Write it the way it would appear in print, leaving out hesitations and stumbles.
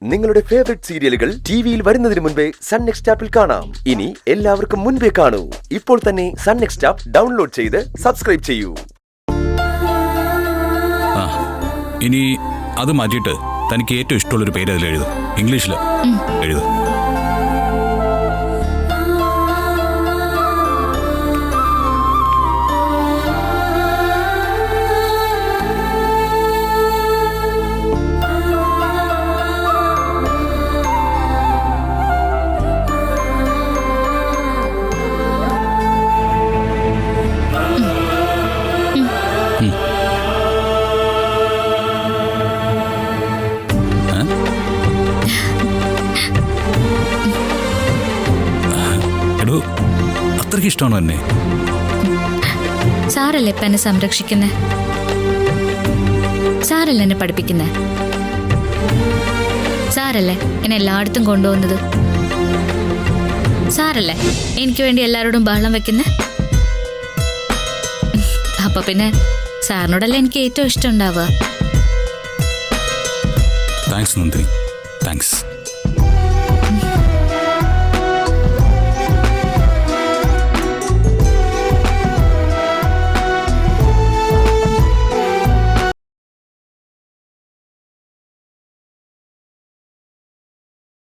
നിങ്ങളുടെ ഫേവറേറ്റ് സീരിയലുകൾ ടിവിയിൽ വരുന്നതിന് മുൻപേ സൺ നെക്സ്റ്റ് ആപ്പിൽ കാണാം. ഇനി എല്ലാവർക്കും മുൻപേ കാണൂ. ഇപ്പോൾ തന്നെ സൺ നെക്സ്റ്റ് ആപ്പ് ഡൗൺലോഡ് ചെയ്ത് സബ്സ്ക്രൈബ് ചെയ്യൂ. ഇനി അത് മാറ്റിയിട്ട് തനിക്ക് ഏറ്റവും ഇഷ്ടമുള്ളൊരു പേര് അതിൽ എഴുതും. ഇംഗ്ലീഷിൽ എഴുതും. അത്രയ്ക്ക് ഇഷ്ടമാണോ എന്നെ? സാറല്ലേ ഇപ്പൊ എന്നെ സംരക്ഷിക്കുന്നേ, സാറല്ലേ എന്നെ പഠിപ്പിക്കുന്നേ, സാറല്ലേ എന്നെ എല്ലായിടത്തും കൊണ്ടുപോകുന്നത്, സാറല്ലേ എനിക്ക് വേണ്ടി എല്ലാവരോടും ബഹളം വെക്കുന്നേ. അപ്പൊ പിന്നെ സാറിനോടല്ലേ എനിക്ക് ഏറ്റവും ഇഷ്ടം ഉണ്ടാവുക. Thanks Nandini, thanks.